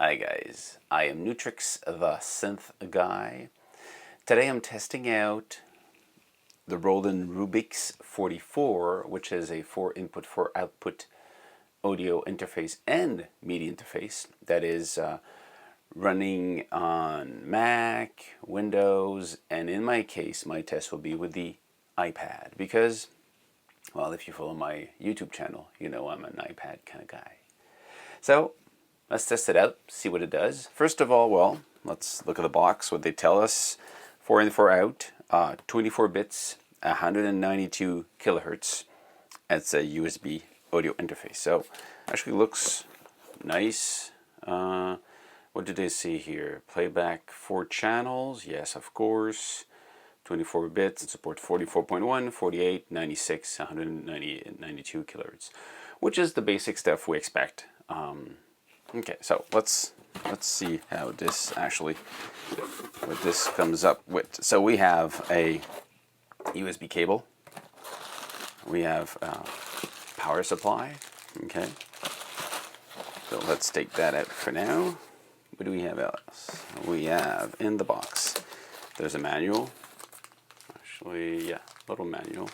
Hi guys, I am Nu-Trix, the synth guy. Today I'm testing out the Roland Rubix44, which is a 4-input, 4-output audio interface and MIDI interface that is running on Mac, Windows, and in my case, my test will be with the iPad because, well, if you follow my YouTube channel, you know I'm an iPad kind of guy. So let's test it out, see what it does. First of all, well, let's look at the box, what they tell us. 4 in, 4 out, 24 bits, 192 kilohertz. That's a USB audio interface. So actually looks nice. What did they see here? Playback 4 channels, yes, of course. 24 bits, it supports 44.1, 48, 96, 192 kilohertz, which is the basic stuff we expect. Okay, so let's see how this actually, what this comes up with. So we have a USB cable. We have a power supply. Okay. So let's take that out for now. What do we have else? We have in the box, there's a manual. Actually, yeah, little manual.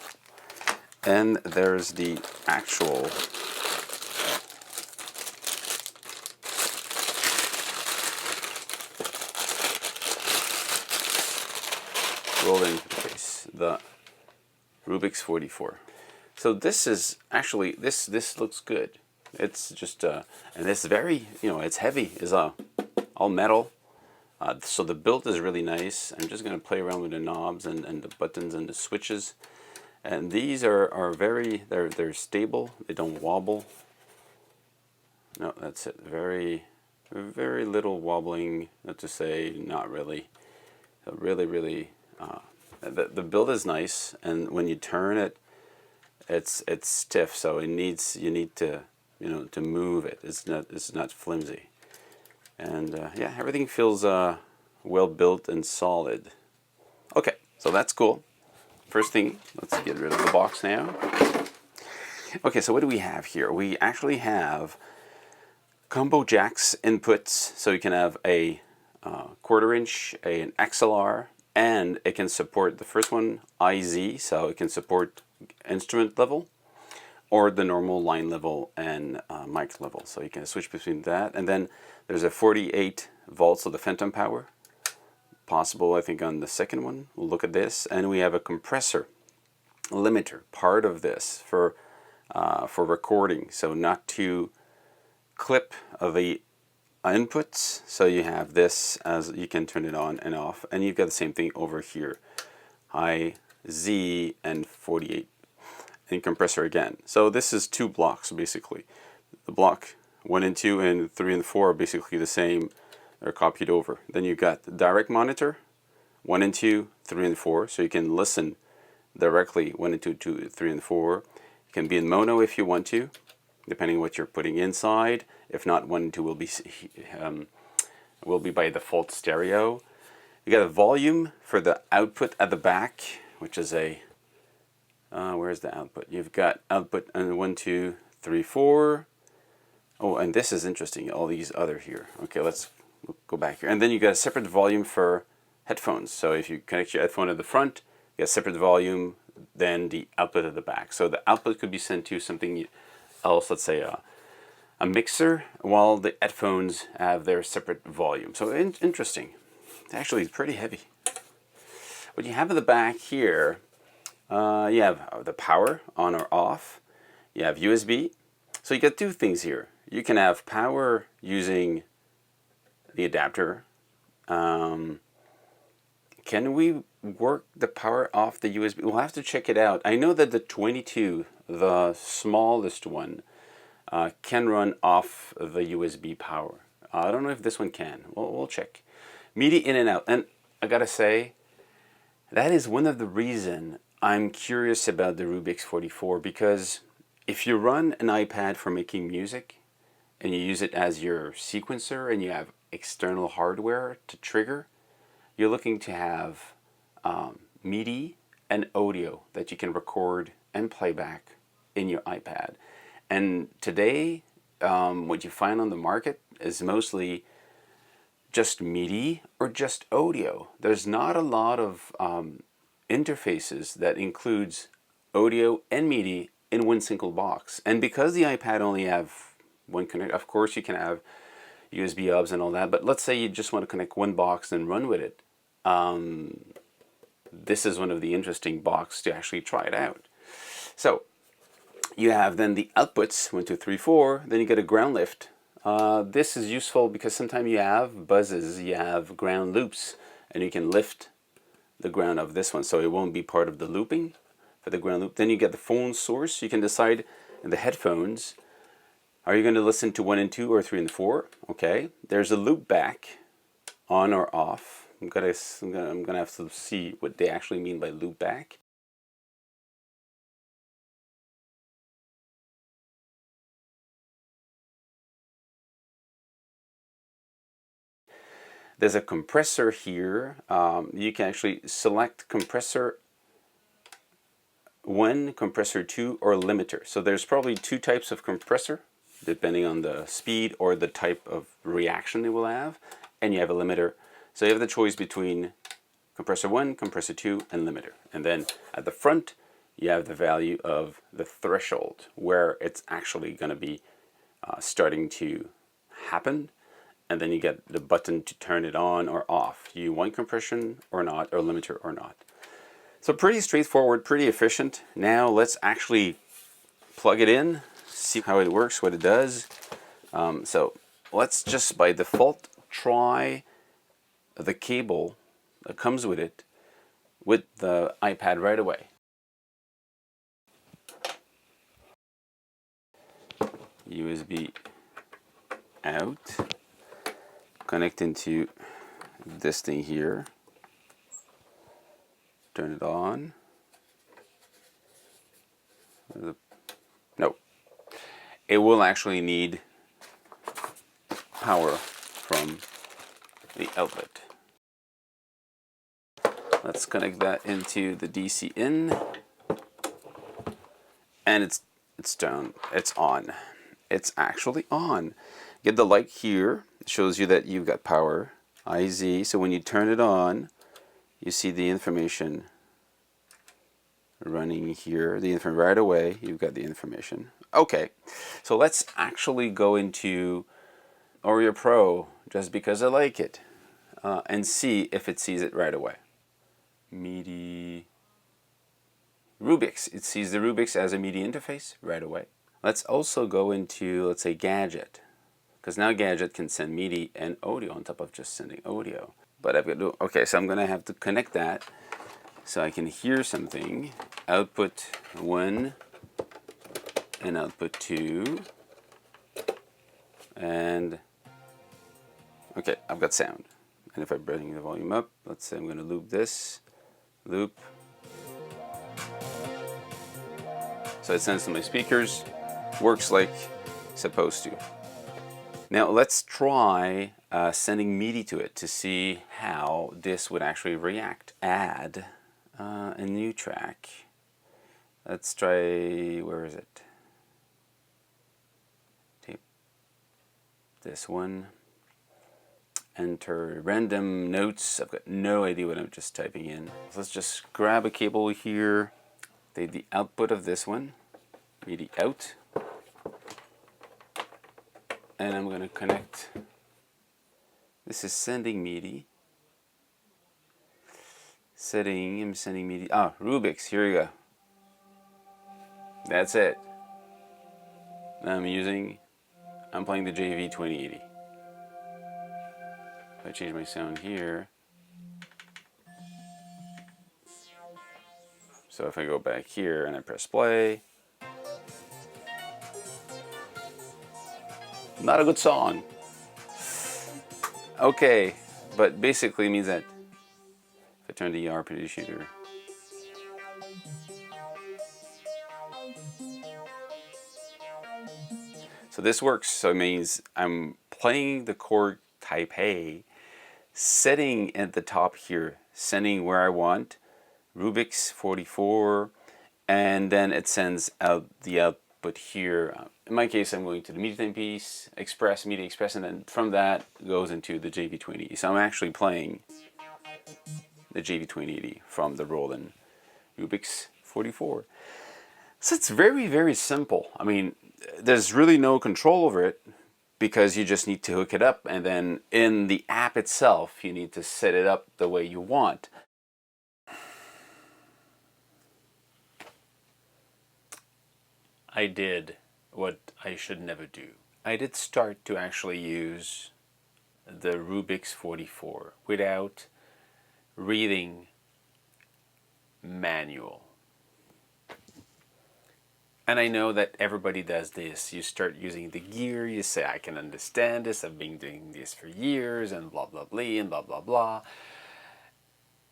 And there's the actual Roland Rubix, the Rubix44. So this is actually, this looks good. It's just and it's very, it's heavy. It's all metal. So the build is really nice. I'm just going to play around with the knobs and the buttons and the switches. And these are very, they're stable. They don't wobble. No, that's it. Very little wobbling. Not to say not really. So really. The build is nice, and when you turn it, it's stiff. So you need to to move it. It's not flimsy, and yeah, everything feels well built and solid. Okay, so that's cool. First thing, let's get rid of the box now. Okay, so what do we have here? We actually have combo jacks inputs, so you can have a 1/4 inch, an XLR. And it can support the first one, IZ, so it can support instrument level or the normal line level and mic level. So you can switch between that. And then there's a 48 volts of the phantom power. Possible, I think, on the second one. We'll look at this. And we have a compressor limiter, part of this for recording. So not to clip the inputs, so you have this as you can turn it on and off, and you've got the same thing over here, high Z and 48 and compressor again. So this is 2 blocks basically. The block 1 and 2 and 3 and 4 are basically the same, they're copied over. Then you've got the direct monitor 1 and 2, 3 and 4, so you can listen directly 1 and 2, 3 and 4. You can be in mono if you want to, depending on what you're putting inside. If not, 1 and 2 will be by default stereo. You got a volume for the output at the back, which is a where's the output? You've got output on 1, 2, 3, 4. Oh, and this is interesting. All these other here. Okay, let's go back here. And then you got a separate volume for headphones. So if you connect your headphone at the front, you got a separate volume than the output at the back. So the output could be sent to something else. Let's say a mixer, while the headphones have their separate volume. So interesting. Actually, it's pretty heavy. What you have at the back here, you have the power on or off. You have USB. So you got 2 things here. You can have power using the adapter. Can we work the power off the USB? We'll have to check it out. I know that the 22, the smallest one, can run off the USB power. I don't know if this one can. We'll check. Midi in and out. And I gotta say, that is one of the reasons I'm curious about the Rubix44, because if you run an iPad for making music and you use it as your sequencer and you have external hardware to trigger, you're looking to have Midi and audio that you can record and play back in your iPad. And today, what you find on the market is mostly just MIDI or just audio. There's not a lot of interfaces that includes audio and MIDI in one single box. And because the iPad only have one connect, of course you can have USB hubs and all that, but let's say you just want to connect one box and run with it. This is one of the interesting boxes to actually try it out. So you have then the outputs, 1, 2, 3, 4, then you get a ground lift. This is useful because sometimes you have buzzes, you have ground loops, and you can lift the ground of this one so it won't be part of the looping for the ground loop. Then you get the phone source. You can decide in the headphones, are you going to listen to 1 and 2 or 3 and 4? Okay. There's a loop back, on or off. I'm gonna have to see what they actually mean by loop back. There's a compressor here. You can actually select compressor 1, compressor 2, or limiter. So there's probably 2 types of compressor, depending on the speed or the type of reaction it will have. And you have a limiter. So you have the choice between compressor 1, compressor 2, and limiter. And then at the front, you have the value of the threshold, where it's actually going to be starting to happen. And then you get the button to turn it on or off. You want compression or not, or limiter or not. So pretty straightforward, pretty efficient. Now let's actually plug it in, see how it works, what it does. So let's just by default try the cable that comes with it with the iPad right away. USB out. Connect into this thing here. Turn it on. No. It will actually need power from the outlet. Let's connect that into the DC in. And it's down. It's on. It's actually on. Get the light here. It shows you that you've got power. IZ. So when you turn it on, you see the information running here. The information right away. You've got the information. Okay. So let's actually go into Oreo Pro just because I like it, and see if it sees it right away. Midi Rubix. It sees the Rubix as a Midi interface right away. Let's also go into, let's say, Gadget, because now Gadget can send Midi and audio on top of just sending audio. But I've got to, okay, so I'm going to have to connect that so I can hear something. Output 1 and output 2. And, okay, I've got sound. And if I bring the volume up, let's say I'm going to loop this. Loop. So it sends to my speakers. Works like supposed to. Now let's try sending Midi to it to see how this would actually react. Add a new track. Let's try, where is it? Tape this one. Enter random notes. I've got no idea what I'm just typing in. So let's just grab a cable here. Take the output of this one. Midi out. And I'm going to connect. This is sending Midi. Setting, I'm sending Midi. Ah, Rubix, here we go. That's it. I'm playing the JV2080. If I change my sound here. So if I go back here and I press play. Not a good song. Okay, but basically means that if I turn the RPD shooter. So this works. So it means I'm playing the chord type A, setting at the top here, sending where I want, Rubix44, and then it sends out the output here. in my case, I'm going to the Midi Express, and then from that goes into the JV2080. So I'm actually playing the JV2080 from the Roland Rubix44. So it's very, very simple. I mean, there's really no control over it because you just need to hook it up, and then in the app itself, you need to set it up the way you want. I did what I should never do. I did start to actually use the Rubix44 without reading manual. And I know that everybody does this. You start using the gear, you say, I can understand this, I've been doing this for years, and blah, blah, blah, and blah, blah, blah.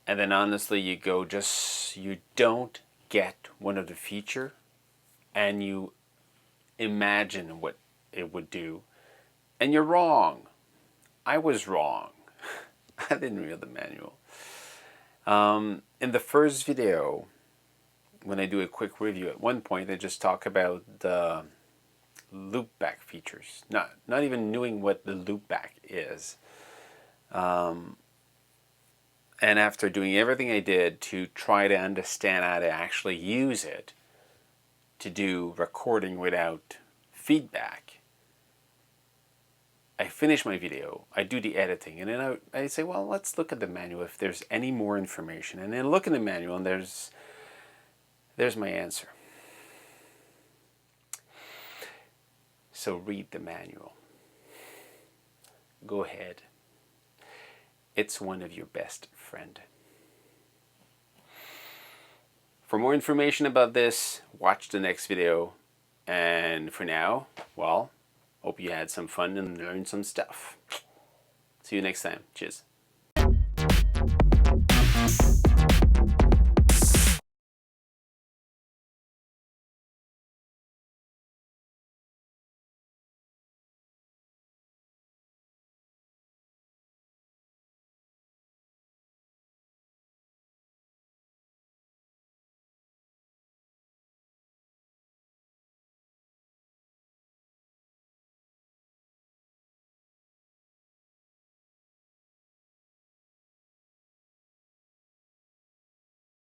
And then honestly, you don't get one of the feature, and you imagine what it would do, and you're wrong. I was wrong. I didn't read the manual. In the first video, when I do a quick review, at one point I just talk about the loopback features, not even knowing what the loopback is. And after doing everything I did to try to understand how to actually use it to do recording without feedback, I finish my video, I do the editing, and then I say, well, let's look at the manual if there's any more information. And then look in the manual, and there's my answer. So read the manual. Go ahead. It's one of your best friend. For more information about this, watch the next video. And for now, well, hope you had some fun and learned some stuff. See you next time. Cheers.